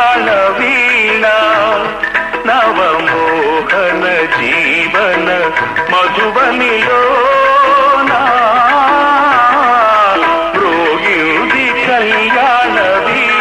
కళ్యాణ వీణ నవమోహన జీవన మధుబనిలో మ్రోగింది కళ్యాణ వీణ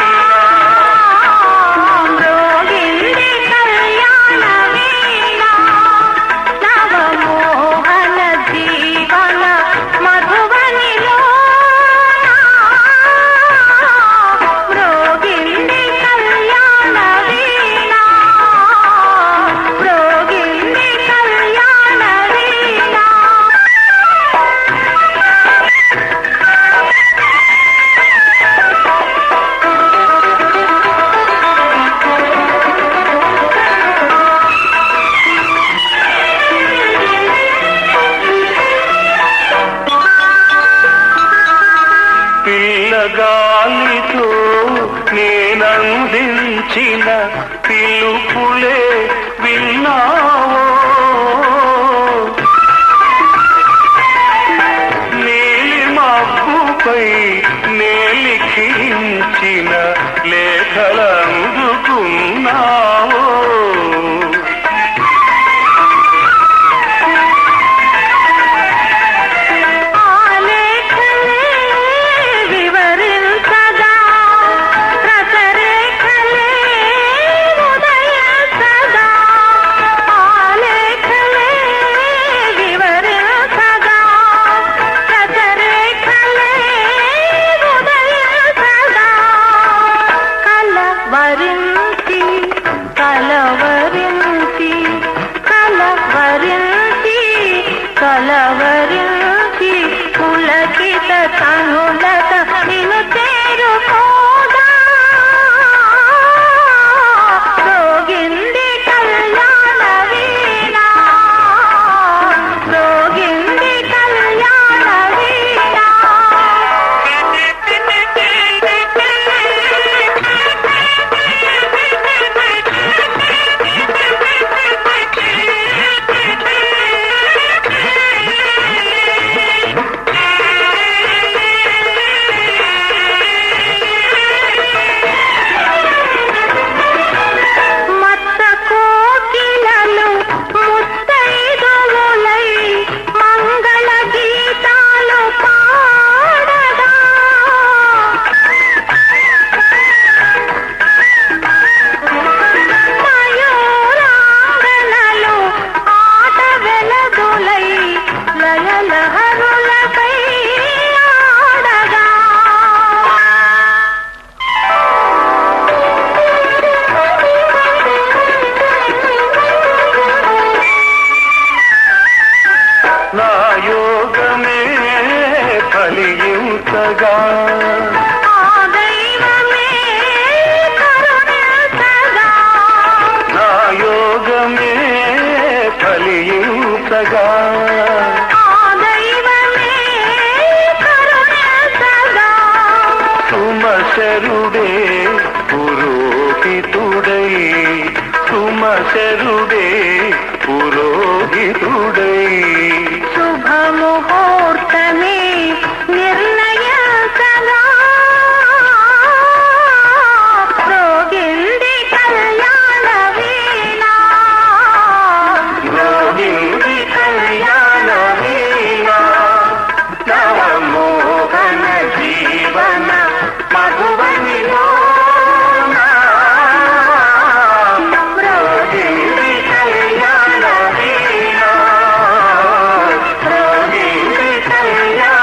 గాలితో నేనందించిన పిలుపులే విన్నావో నీలి మబ్బుపై నేలిఖించిన లేఖలందుకున్నావో కలవరించి పులకిత తనులత నిన్ను చేరుకోదా రోగింది కళ్యాణ వీణ రోగింది కళ్యాణ వీణ నా యోగమే ఫలించగా నా యోగమే ఫలించగా సుమశరుడే పురోహితుడై సుమశరుడే పురోహితుడై శుభముహూర్తమే నిర్ణయించగా రోగింది కళ్యాణ వీణ రోగింది కళ్యాణ వీణ నవమోహన జీవన మధుబనిలో కళ్యాణ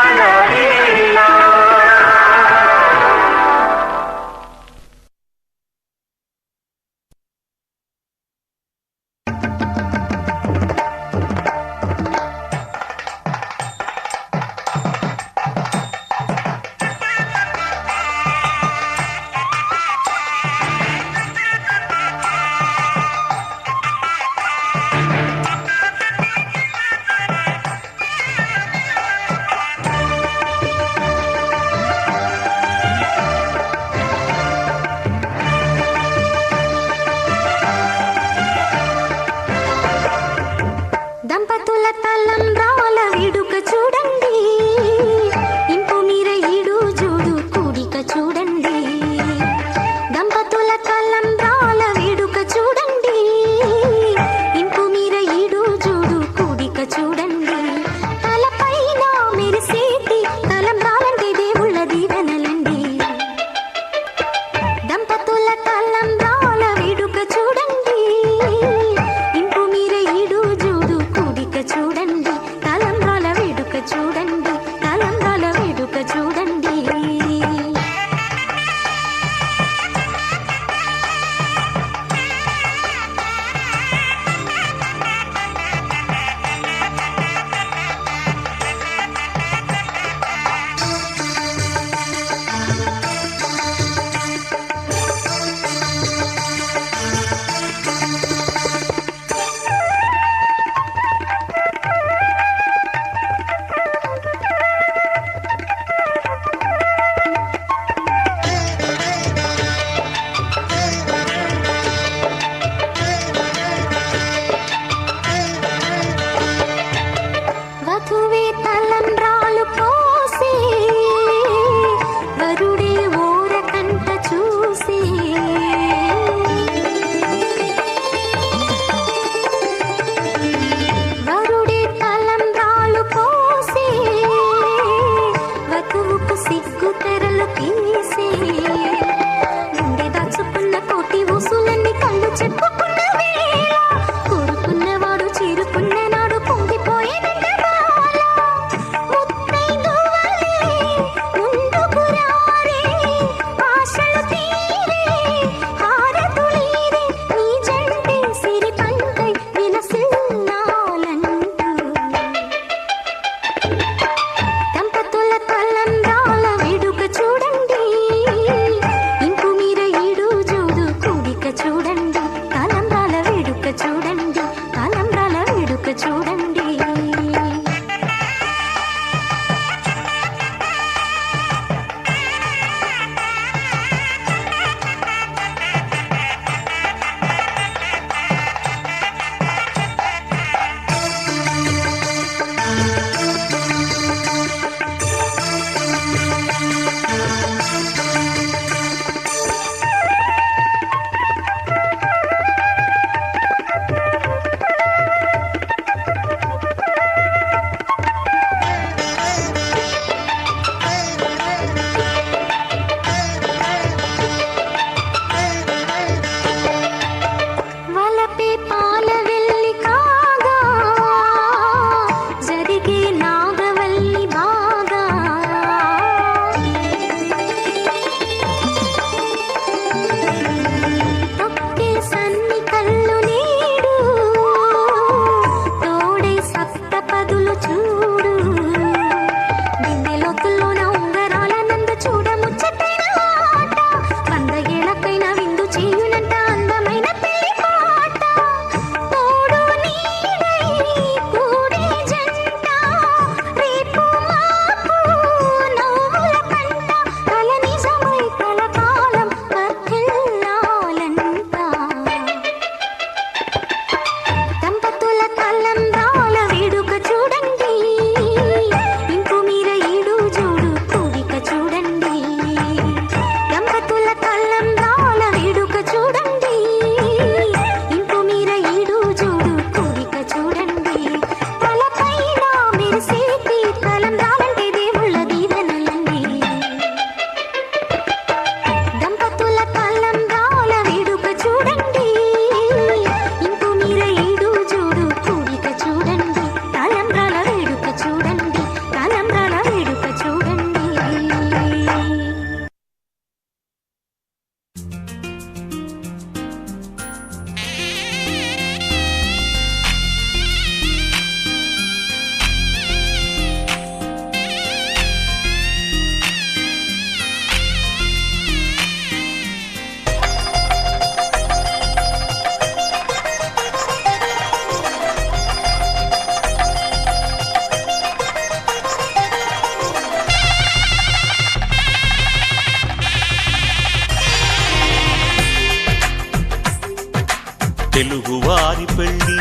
తెలుగువారి పెళ్ళి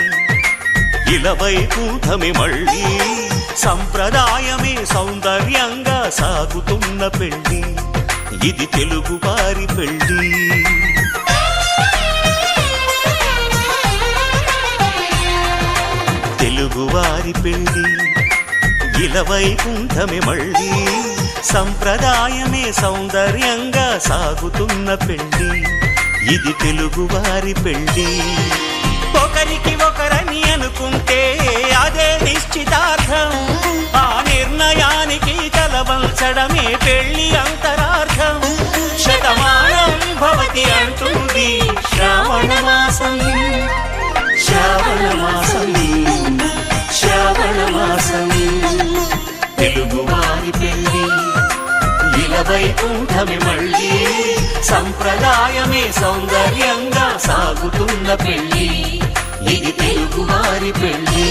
ఇలవైకుంఠమే మళ్ళీ సంప్రదాయమే సౌందర్యంగా సాగుతున్న పెళ్ళి ఇది తెలుగువారి పెళ్ళి తెలుగువారి పెళ్ళి ఇలవైకుంఠమే మళ్ళీ సంప్రదాయమే సౌందర్యంగా సాగుతున్న పెళ్ళి ఇది తెలుగువారి పెళ్ళి ఒకరికి ఒకరని అనుకుంటే అదే నిశ్చితార్థం ఆ నిర్ణయానికి తలవంచడమే పెళ్లి అంతరార్థం శతమానం భవతి అంటుంది శ్రావణ మాసం శ్రావణ మాసం శ్రావణ మాసం తెలుగువారి పెళ్ళి ఇలవైకుంఠమే మళ్ళీ సంప్రదాయమే సౌందర్యంగా సాగుతున్న పెళ్ళి ఇది తెలుగువారి పెళ్ళి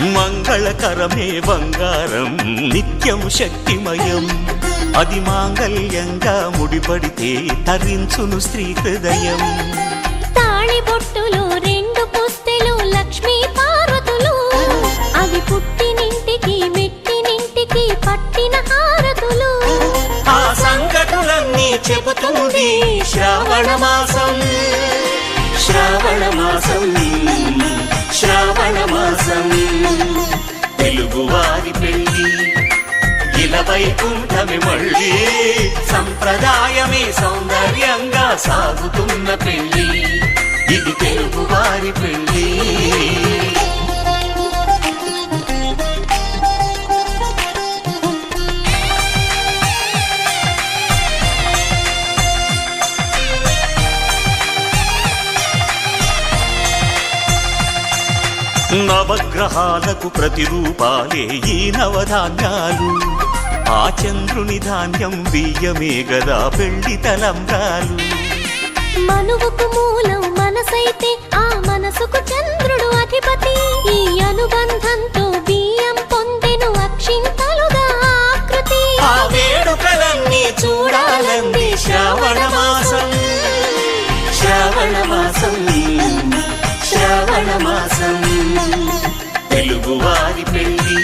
మంగళకరమే బంగారం నిత్యం శక్తిమయం అది మాంగళ్యంగా ముడిపడితే తరించును స్త్రీ హృదయం తాళిబొట్టులు రెండు పుస్తెలు లక్ష్మీ పార్వతులు అవి పుట్టినింటికి మెట్టినింటికి పట్టిన హారతులు ఆ సంగతులన్నీ చెబుతుంది శ్రావణ మాసం శ్రావణ మాసం శ్రావణ మాసం తెలుగువారి పెళ్ళి ఇలవైకుంఠమే మళ్ళీ సంప్రదాయమే సౌందర్యంగా సాగుతున్న పెళ్ళి ఇది తెలుగువారి పెళ్ళి నవగ్రహాలకు ప్రతిరూపాలే ఈ నవధాన్యాలు ఆ చంద్రుని ధాన్యం బియ్యమే గదా పెళ్లి తలంబ్రాలు మనువుకు మూలం మనసైతే ఆ మనసుకు చంద్రుడు అధిపతి ఈ అనుబంధంతో బియ్యం పొందెను అక్షింతలుగా ఆకృతి ఆ వేడుకలన్నీ చూడాలంది శ్రావణ మాసం శ్రావణ మాసం శ్రావణ మాసం తెలుగువారి పెళ్ళి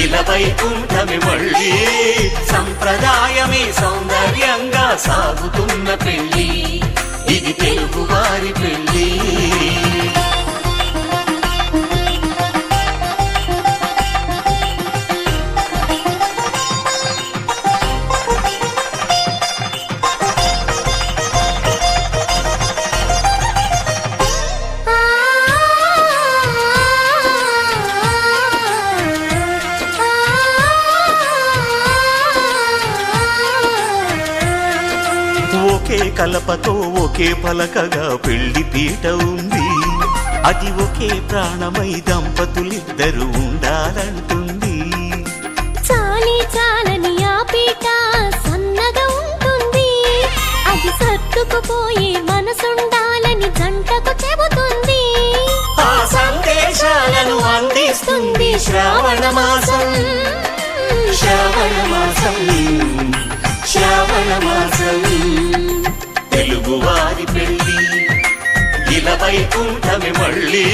ఇలవైకుంఠమే మళ్ళీ సంప్రదాయమే సౌందర్యంగా సాగుతున్న పెళ్ళి ఇది తెలుగువారి పెళ్ళి ఒకే కలపతో ఒకే పలకగా పెళ్లి పీట ఉంది అది ఒకే ప్రాణమై దంపతులిద్దరు ఉండాలంటుంది చాలి చాలని ఆ పీట సన్నగా ఉంటుంది అది సర్దుకుపోయే మనసుండాలని జంటకు చెబుతుంది ఆ సందేశాలను అందిస్తుంది శ్రావణ మాసం శ్రావణ మాసం శ్రావణ మాసం తెలుగువారి పెళ్ళి ఇలవైకుంఠమే మళ్ళీ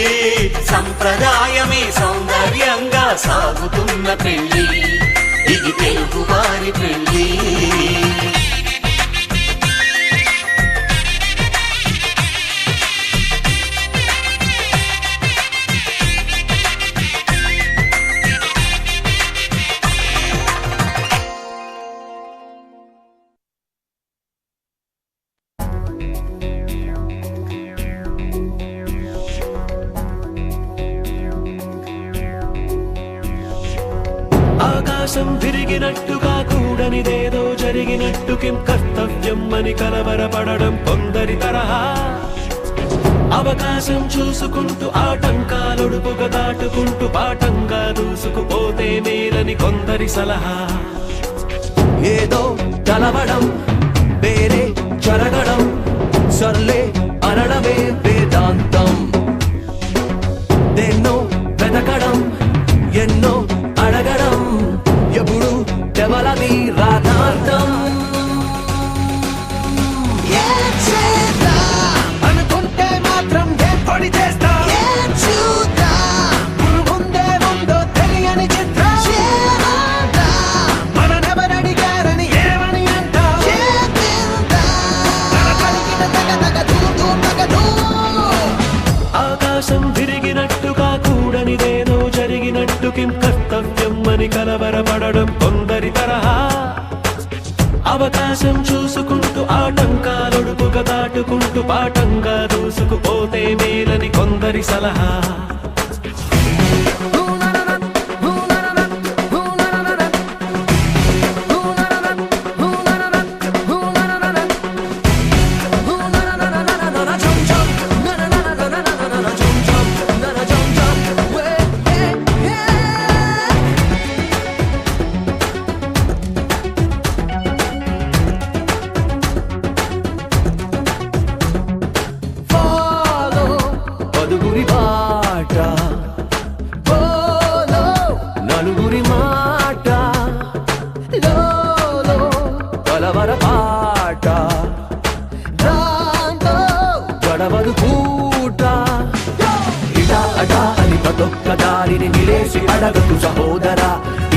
సంప్రదాయమే సౌందర్యంగా సాగుతున్న పెళ్ళి ఇది తెలుగువారి పెళ్ళి ఆకాశం తిరిగినట్టుగా కూడనిదేదో జరిగినట్టు కిం కర్తవ్యం అని కలవరపడడం కొందరి తరహా అవకాశం చూసుకుంటూ ఆటంకాలొడుపుగా దాటుకుంటూ పాఠంగా దూసుకుపోతే మేలని కొందరి సలహా. ఏదో కలవడం వేరే జరగడం సర్లే అనడమే వేదాంతం. దేన్నో వెతకడం ఎన్నో అడగడం ఎప్పుడు ఎవలది రాధార్థం. అనుకుంటే మాత్రం ఏర్పడి చేస్తా ముందే ముందో తెలియని చిత్రం. మననెవరడిగారని ఏమని అంటా ఆకాశం తిరిగినట్టుగా కూడనిదేదో జరిగినట్టు కిం కర్తవ్యం అని కలవరపడడం కొందరి తరహా. అవకాశం చూసుకుంటూ ఆటంకాలొడుపుగా దాటుకుంటూ పాఠంగా దూసుకుపోతే మేలని కొందరి సలహా. పదుగురి బాట నలుగురి మాట కలవర పాట గడవదు పూట. ఇటా అటా అని ప్రతొక్క దారిని నిలేసి అడగదు సహోదరా.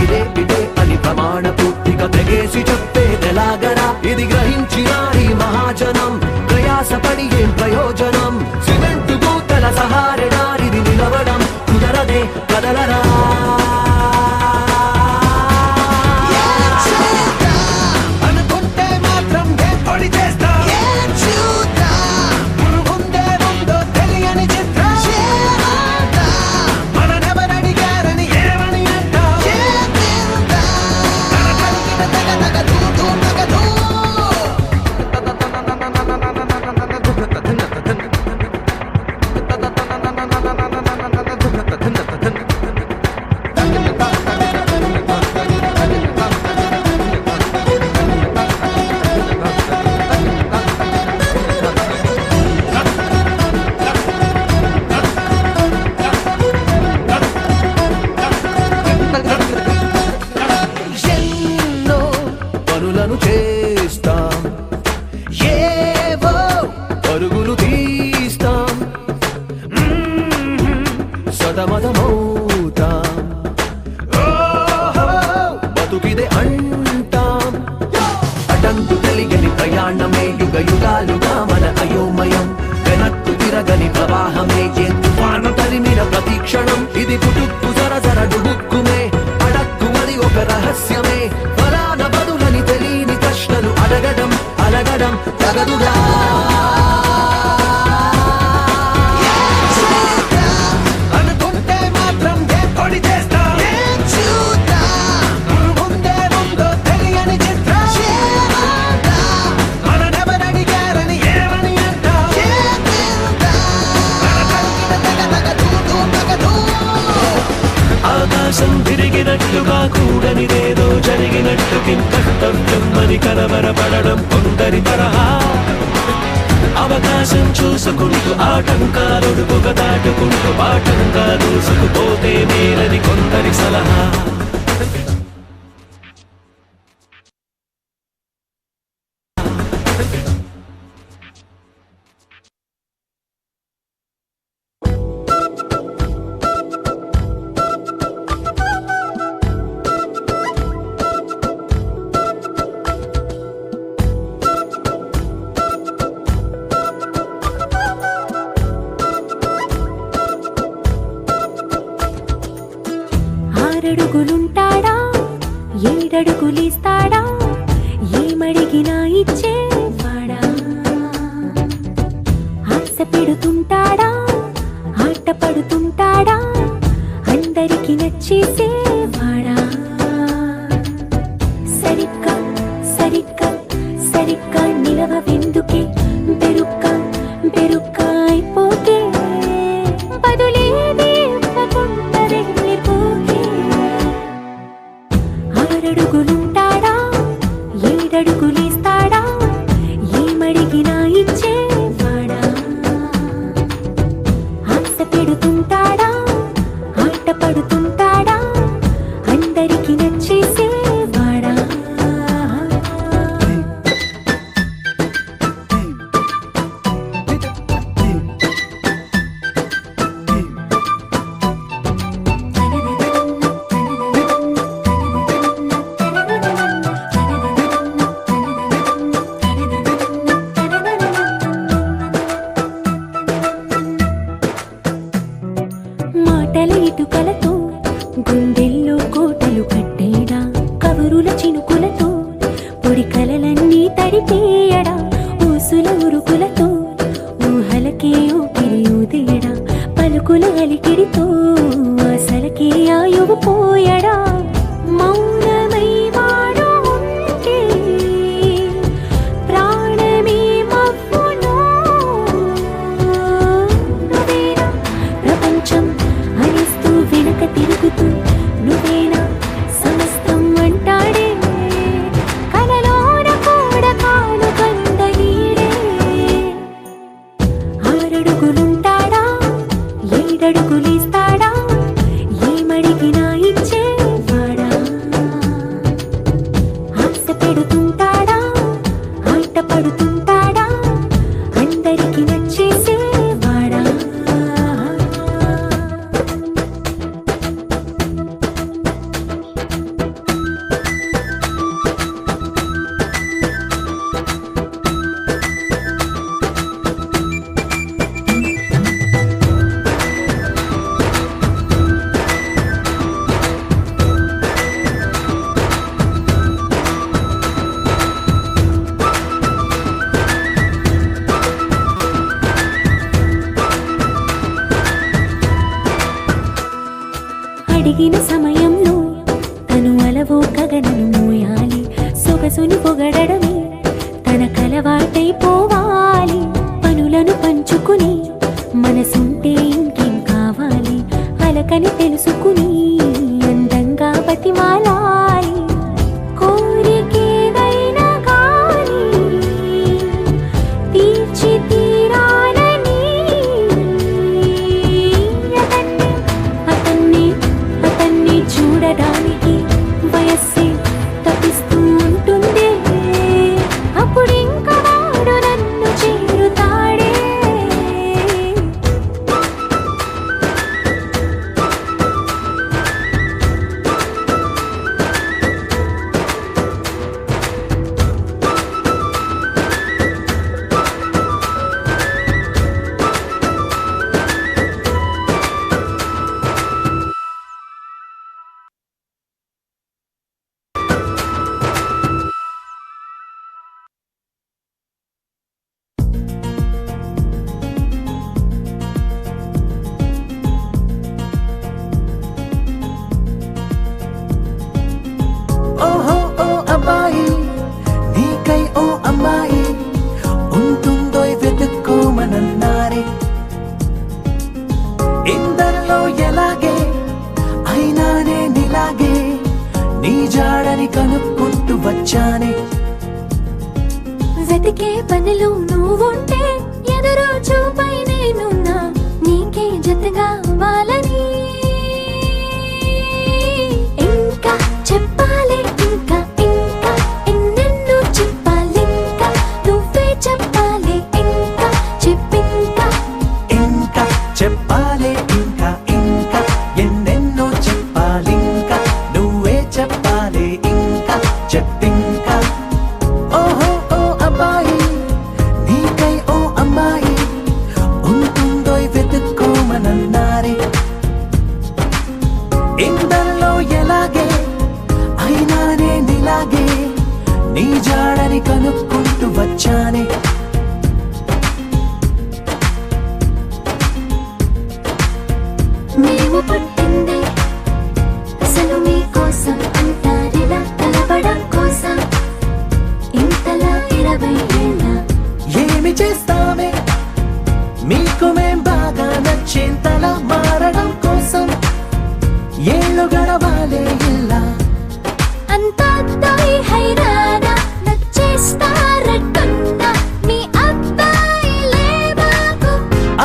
ఇదే ఇదే అని ప్రమాణ పూర్తిగా తెగేసి చెప్పేదెలాగరా. ఇది గ్రహించిన ఈ మహాజనం ప్రయాసపడి ఏం ప్రయోజనం. సిమెంటు పూతల సహారెడారిది నిలవడం కుదరదే కదలరా. అనుకుంటే మాత్రం ఏర్పడి చేస్తా ముందే ముందో తెలియని చిత్రం. మననెవరడిగారని ఏమని అంటా ఎన్నో పనులను చేస్తాం ఏవో పరుగులు తీస్తాం సతమతమవుతాం బతుకిదే అంటాం. అటంకు తెలియని ప్రయాణమే యుగ యుగాలుగా మన అయోమయం. వెనక్కు తిరగని ప్రవాహమే ఏ తుఫాను తరిమిన ప్రతీక్షణం. ఇది పుట్టుక్కు జర డుబుక్కుమే అడక్కుమది ఒక రహస్యమే. ఫలాన బదులని తెలియని ప్రశ్నలు అడగడం అలగడం తగదుగా. అనుకుంటే మాత్రం ఏర్పడి చేస్తా ముందే ముందో తెలియని చిత్రం. మననెవరడిగారని ఏమని అంటా ఆకాశం తిరిగినట్టుగా కూడనిదేదో జరిగినట్టు కిం కర్తవ్యం అని కలవరపడడం కొందరి తరహా. అవకాశం చూసుకుంటూ ఆటంకాలొడుపుగా దాటుకుంటూ పాఠంగా దూసుకుపోతే మేలని కొందరి సలహా. ఆరడుగులుంటాడా ఏడడుగులిస్తాడా ఏమడిగినా ఇచ్చేవాడా. ఆశ పెడుతుంటాడా ఆట పడుతుంటాడా అందరికి నచ్చేసేవాడా. సరిగ్గా సరిగ్గా సరిగ్గా నిలవెందుకే బెరుక్క బెరుక్క అయిపోతే పలికే ఊపిరి ఊదేయడా పలుకుల అలికిడితో అసలకే ఆయువు పోయడా మౌనమై వాడు ఉంటే ప్రాణమే మవ్వును నువ్వేనా ప్రపంచం అరిస్తూ వెనక తిరుగుతూ నువ్వేనా సమస్తం అంటాడే కలలోన కూడా కాను కంద నీడే ఆరడుగులుంటాడా ఏడడుగులేస్తాడా ఏమడిగినా ఇచ్చేవాడా ఆశ పెడుతుంటాడా ఆట పడుతుంటాడా అందరికి నచ్చేసేవాడా అడిగిన సమయంలో తను అలవో గగనను మోయాలి సొగసుని పొగడమే తన కలవాటైపోవాలి పనులను పంచుకుని మనసుంటే ఇంకేం కావాలి అలకని తెలుసుకుని అందంగా బతిమాలాలి కోరికేదైనా కానీ తీర్చి తీరాలని అతన్ని చూడడానికి వయస్సే తప్పిస్తూ ఉంటుంది అప్పుడింకా వాడు నన్ను చేరుతాడే ఓహో ఓ అబ్బాయి నీకై ఓ అమ్మాయి ఉంటుందో వెతుక్కోమనన్నారే ఇందరిలో ఎలాగే అయినానే నీలాగే నీ జాడని కనుక్కుంటూ వచ్చానే వెతికే పనిలో నువ్వుంటే ఎదురు చూపై నేనున్నా నీకే జతగా అవ్వాలని ఇంకా చెప్పాలి ఇంకా ఇంకా ఎన్నెన్నో చెప్పాలి ఇంకా నువ్వే చెప్పాలి ఇంకా చెప్పింకా ఇంకా చెప్పాలి ఇంకా ఇంకా ఎన్నెన్నో చెప్పాలింకా నువ్వే చెప్పాలి ఇంకా చెప్పింకా ఓహో ఓ అబ్బాయి నీకై ఓ అమ్మాయి ఉంటుందో వెతుక్కోమనన్నారే ఇందరిలో ఎలాగే అయినానే నీలాగే నీ జాడని కనుక్కుంటూ వచ్చానే మేము పుట్టిందే అసలు మీకోసం అంటారిలా కలవడం కోసం ఇంతలా 20 ఏళ్ళ ఏమి చేస్తామే మీకు మేం బాగా నచ్చేంతలా మారడం కోసం ఏళ్ళు గడవాలే ఇలా అంతా అబ్బాయి హైరానా నచ్చేస్తారట్టున్నా మీ అబ్బాయిలే బాగు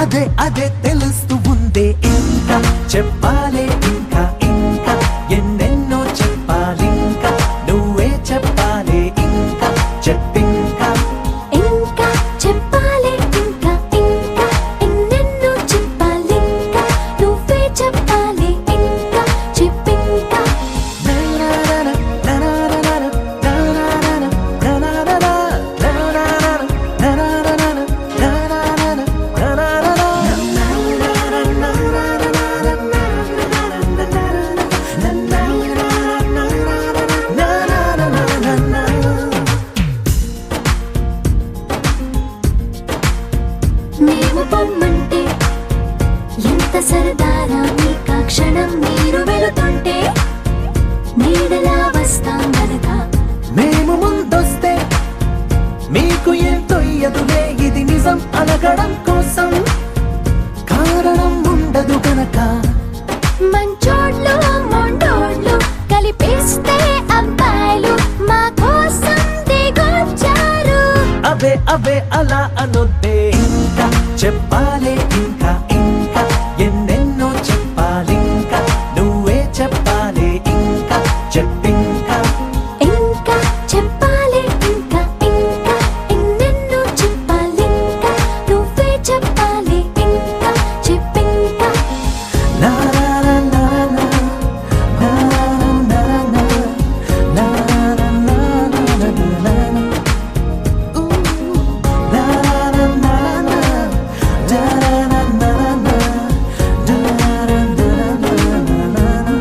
అదే అదే తెలుస్తూ ఉందే ఇంకా చెప్పాలే ఇంకా ఇంకా ఎన్నెన్నో చెప్పాలింకా నువ్వే చెప్పాలి ఇంకా చెప్పింకా ఇంకా చెప్పాలి ఇంకా ఇంకా ఎన్నెన్నో చెప్పాలి ఇంకా నువ్వే చెప్పాలి ఇంకా చెప్పింకా మేము పొమ్మంటే ఎంత సరదారా మీకా క్షణం మీరు వెళుతుంటే నీడలా వస్తాం గనక మేము ముందొస్తే మీకు ఏం తొయ్యదులే ఇది నిజం అలగడం కోసం కారణం ఉండదు గనక మంచోడ్లు మొండోడ్లు కలిపేస్తే అబ్బాయిలు మా కోసం దిగొచ్చారు అవే అవే అలా అనొద్దే ఇంకా చెప్పాలే ఇంకా ఇంకా ఎన్నెన్నో చెప్పాలింకా నువ్వే చెప్పాలే ఇంకా చెప్పింకా ఇంకా చెప్పాలి ఇంకా ఇంకా ఎన్నెన్నో చెప్పాలింకా నువ్వే చెప్పాలి ఇంకా చెప్పింకా నా నా నా నా నా నా నా నా నా నా నా ఊ నా నా నా నా డా నా నా నా డా నా నా నా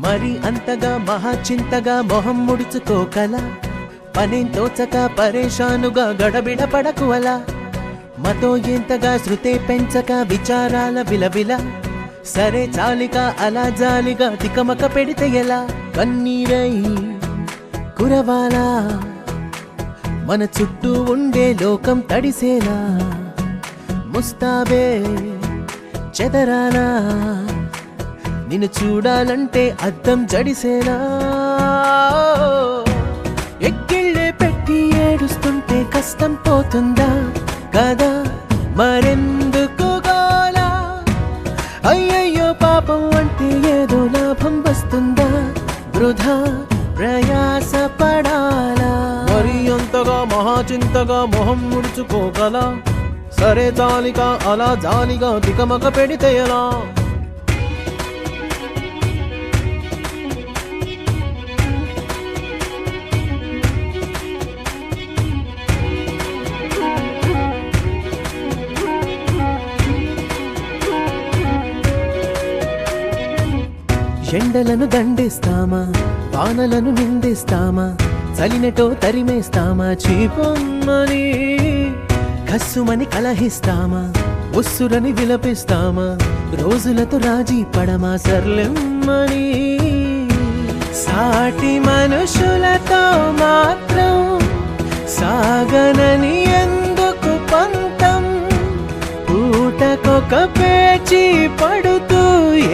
మరి అంతగా మహాచింతగా మొహం ముడుచుకోకలా పనేం తోచక పరేషానుగా గడబిడ పడకు అలా మతో ఎంతగా శృతే పెంచక విచారాల విలవిల సరే చాలిక అలా జాలిగా తికమక పెడితే ఎలా కన్నీరై కురవాలా మన చుట్టూ ఉండే లోకం తడిసేలా ముస్తాబే చెదరాలా నిన్ను చూడాలంటే అద్దం జడిసేలా ఎక్కిళ్ళే పెట్టి ఏడుస్తుంటే కష్టం పోతుందా కదా మరెందుకు గోలా అయ్యయ్యో పాపం అంటే ఏదో లాభం వస్తుందా వృధా ప్రయాస పడాలా మరి అంతగా మహాచింతగా మొహం ముడుచుకోగలా సరే జాలిగా అలా జాలిగా తికమక పెడితే ఎలా ఎండలను దండిస్తామా వానలను నిందిస్తామా చలినటో తరిమేస్తామా చీపొమ్మని కస్సుమని కలహిస్తామా ఉస్సురని విలపిస్తామా రోజులతో రాజీ పడమా సర్లెమ్మని సాటి మనుషులతో మాత్రం సాగనని ఎందుకు పంతం పూటకొక పేచి పడుతూ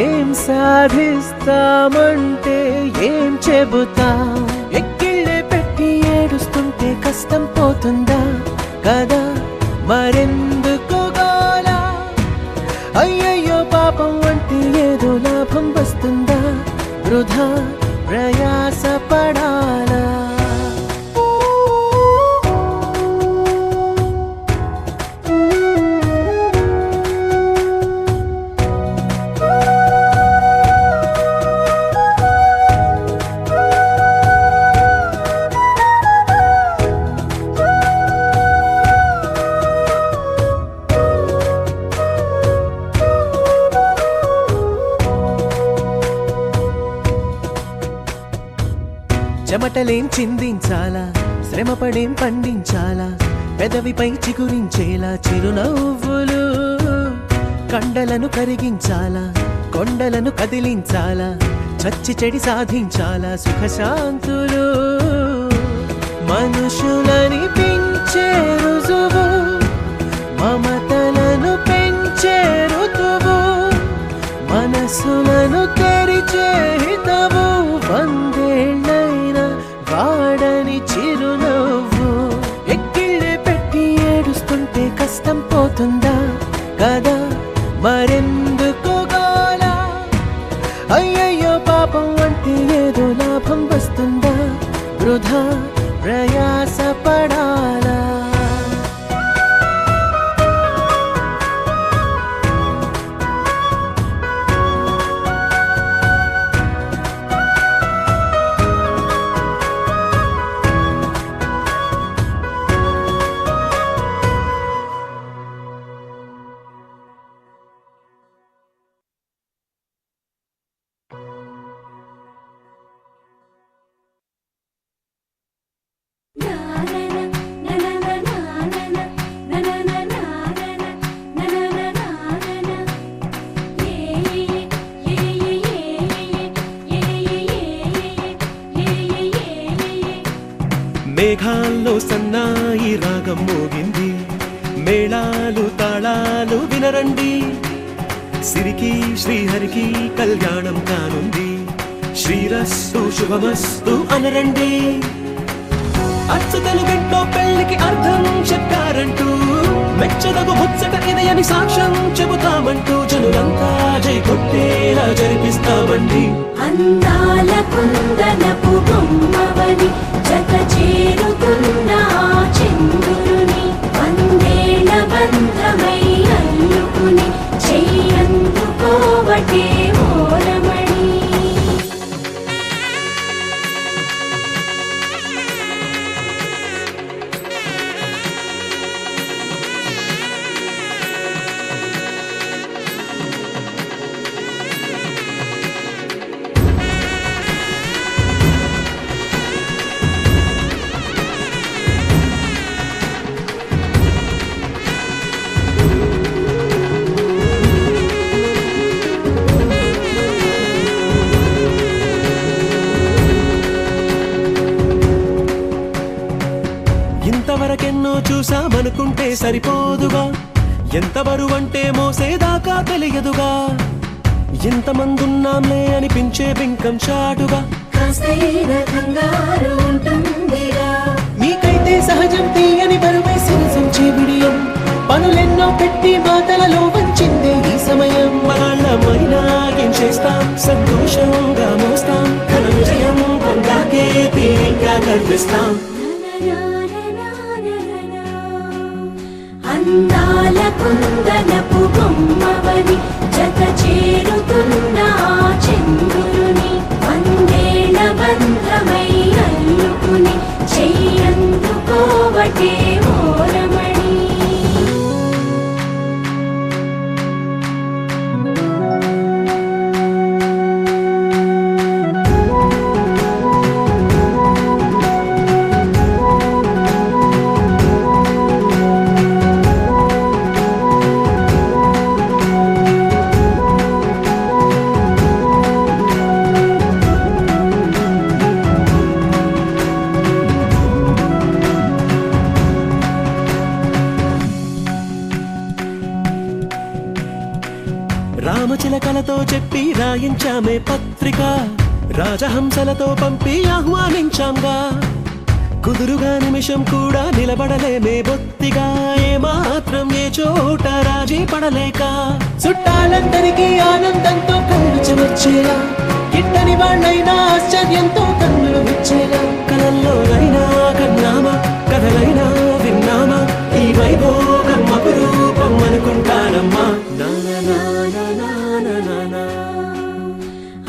ఏం సాధిస్తామంటే ఏం చెబుతాం ఎక్కిళ్ళే పెట్టి ఏడుస్తుంటే కష్టం పోతుందా కదా మరెందుకు గోలా అయ్యయ్యో పాపం అంటే ఏదో లాభం వస్తుందా వృధా ప్రయాస పడాలా చెమటలేం చిందించాలా శ్రమపడేం పండించాలా పెదవిపై చిగురించేలా చిరునవ్వులు కండలను కరిగించాలా కొండలను కదిలించాలా చచ్చి చెడి సాధించాలా సుఖశాంతులు మనుషులని పెంచే రుజువు మమతలను పెంచే ఋతువు మనసులను తెరిచే హితవు వందేళ్ళైన వాడని చిరునవ్వు ఎక్కిళ్ళే పెట్టి ఏడుస్తుంటే కష్టం పోతుందా కదా మరెందుకు గోలా అయ్యయ్యో పాపం అంటే ఏదో లాభం వస్తుందా వృధా ప్రయాస పడాలా మేఘాల్లో సన్నాయి రాగం మోగింది, మేళాలు తాళాలు వినరండి, సిరికి శ్రీహరికి కళ్యాణం కానుంది, శ్రీరస్తు శుభమస్తు అనరండి. అచ్చ తెలుగింట్లో పెళ్లికి అర్థం చెప్పారంటూ, మెచ్చదగు ముచ్చట ఇది అని సాక్ష్యం చెబుతామంటూ, జనులంతా జై కొట్టేలా జరిపిస్తామండి. అందాల కుందనపు బొమ్మవని జత చేరుతున్న ఆ చంద్రుని, వందేళ్ల బంధమై అల్లుకుని చెయ్యందుకోవటే ఓరమణి. ఇంతవరకెన్నో చూసామనుకుంటే సరిపోదుగా, ఎంత బరువంటే మోసేదాకా తెలియదుగా, ఇంతమందున్నాంలే అనిపించే బింకం చాటుగా, కాస్తైన కంగారు ఉంటుందిగా. మీకైతే సహజం తీయని బరువై సిరసించే విడియం, పనులెన్నో పెట్టి మాటలలో వంచిందే ఈ సమయం. వాళ్ళమైనా ఏం చేస్తాం, సంతోషంగా మోస్తాం, ఘన విజయం పొందాకే తీరిగ్గా కనిపిస్తాం. అందాల కుందనపు బొమ్మవని జత చేరుతున్న ఆ చంద్రుని, వందేళ్ల బంధమై అల్లుకుని చెయ్యందుకోవటే ఓరమణి. రామచిలకలతో చెప్పి రాయించామే పత్రిక, రాజహంసలతో పంపి ఆహ్వానించాంగా, కుదురుగా నిమిషం కూడా నిలబడలేమే బొత్తిగా, ఏమాత్రం ఏ చోట రాజీ పడలేక, చుట్టాలందరికీ ఆనందంతో కళ్ళు చెమర్చేలా, గిట్టని వాళ్ళైనా ఆశ్చర్యంతో కన్నులు విచ్చేలా, కలల్లోనైనా కన్నామా, కథలైనా విన్నామా, ఈ వైభోగం అపురూపం అనుకుంటానమ్మా.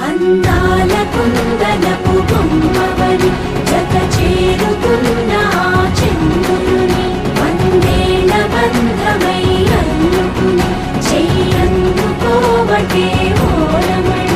అందాల కుందనపు బొమ్మవని జత చేరుతున్న ఆ చంద్రుని, వందేళ్ల బంధమై అల్లుకుని చెయ్యందుకోవటే ఓరమణి.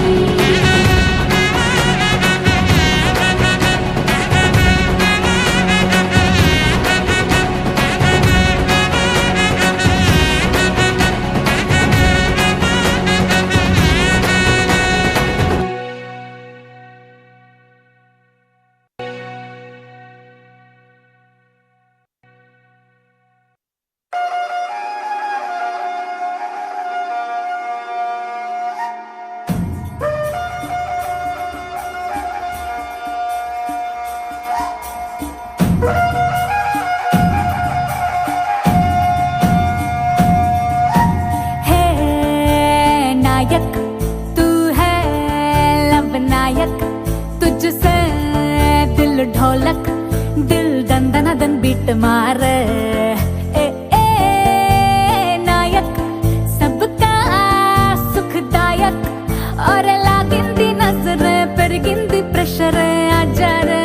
ढोलक दिल दंदन दन बीट मारे ए ए नायक सबका सुखदायक और लागिंदी नजर पेरिगिंदी प्रेशर आजा रे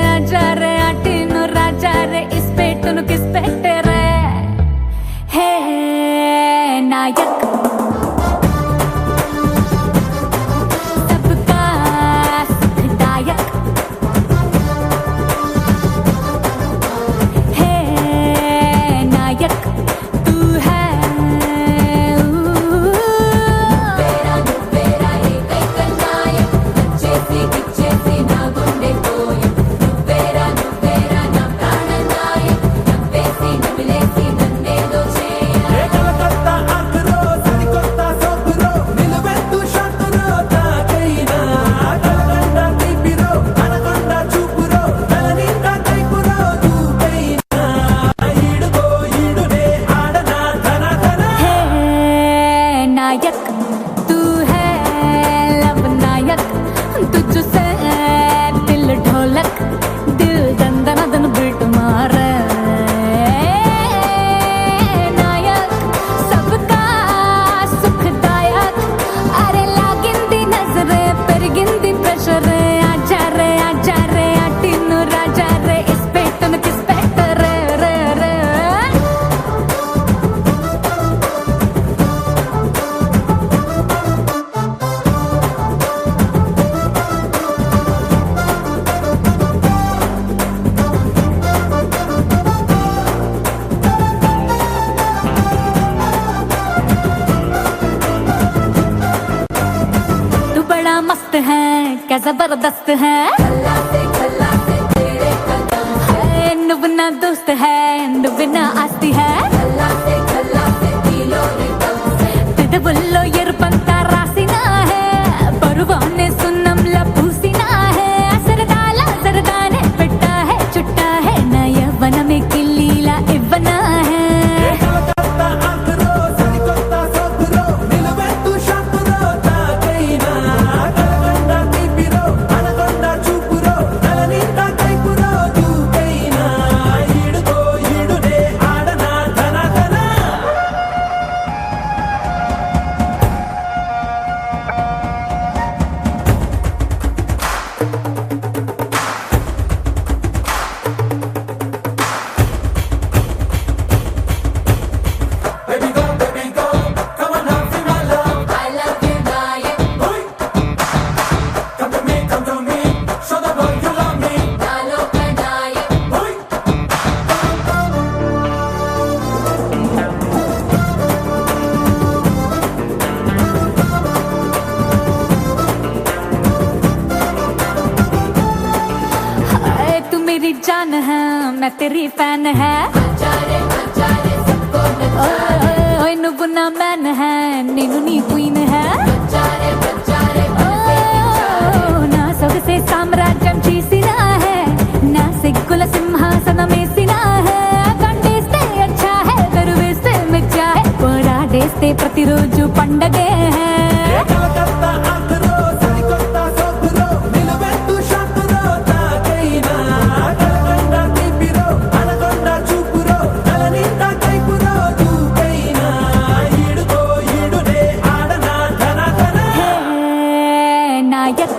आटिनो राजा रे इस पेटनु किस पेटे रे हे नायक नायक तू है लब नायक तुझसे दिल ढोलक दिल दंदन दन बीट मारे नायक सबका सुखदायक अरे लागिंदी नजरे पेरिगिंदी प्रेशर आजा रे आटिनु राजा रे इस पेटन किस पेट रे रे रे तू बड़ा मस्त है क्या जबरदस्त है నువ్వు నా దోస్త్ है నువ్వు నా ఆస్తి है పెదవుల్లో ఎరుపంతా రాసిన है పరువాన్ని సున్నంలా పూసిన है సరదానే పెట్టా है చుట్టా है నా యవ్వనమే కిల్లీలా ఇవ్వనా है तू मेरी जान है मैं तेरी फैन है ओए నువ్వు నా మ్యాన్ है నేను నీ క్వీన్ है నా సొగసే సామ్రాజ్యం చేసిన है నా సిగ్గుల సింహాసనమేసిన है కండేస్తే అచ్చా है దరువేస్తే మెచ్చా है పోరాడేస్తే ప్రతిరోజు పండగే है నాయక్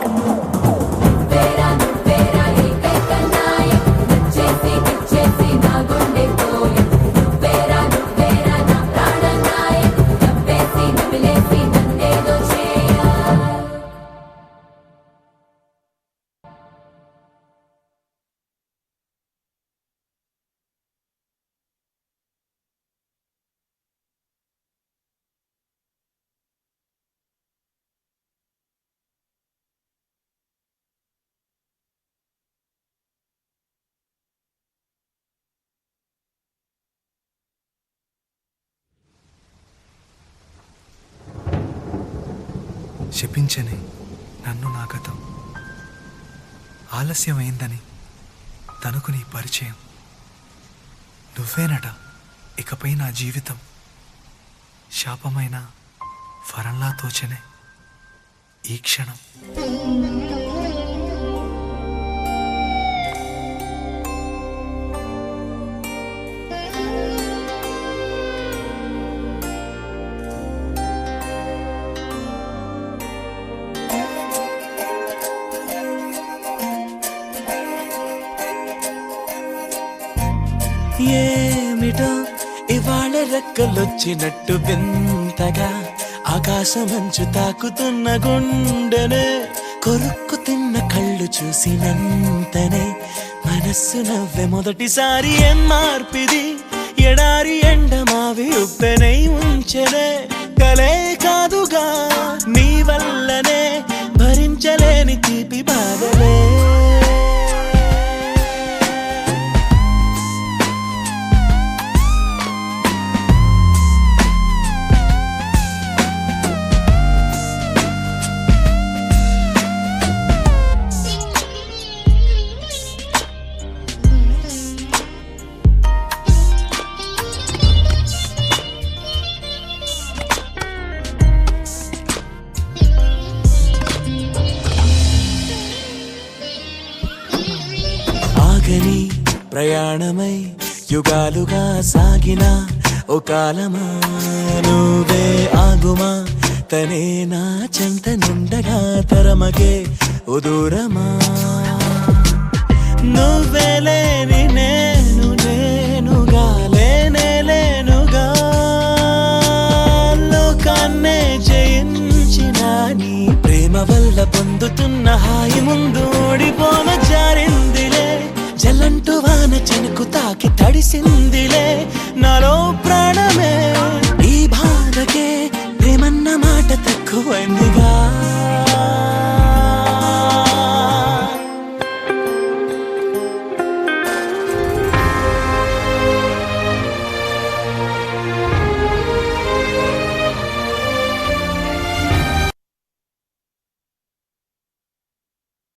శపించని నన్ను నా గతం ఆలస్యమైందని తనకు నీ పరిచయం నువ్వేనట ఇకపై నా జీవితం శాపమైన వరంలా తోచనే ఈ క్షణం ఏమిటో ఇవాళ రెక్కలొచ్చినట్టు వింతగా ఆకాశమంచు తాకుతున్న గుండెనే కొరుక్కు తిన్న కళ్ళు చూసినంతనే మనస్సు నవ్వే మొదటిసారి ఏం మార్పిది ఎడారి ఎండమావి ఉప్పెనై ఉంచెనే కలే కాదుగా నీ వల్లనే భరించలేని తీపి బాధలే ప్రయాణమై యుగాలుగా సాగిన ఓ కాలమా నువ్వే ఆగుమా తనే నా చెంత నుండగా తరమగే ఓ దూరమా నువ్వే లేని నేను నేనుగా లేనే లేనుగా లోకాన్నే జయించిన నీ ప్రేమ వల్ల పొందుతున్న హాయి ముందు ఓడిపోన జారిందిలే జలంటు వాన చెనుకు తాకి తడిసిందిలే నాలో ప్రాణమే ఈ బాధకే ప్రేమన్న మాట తక్కువైందిగా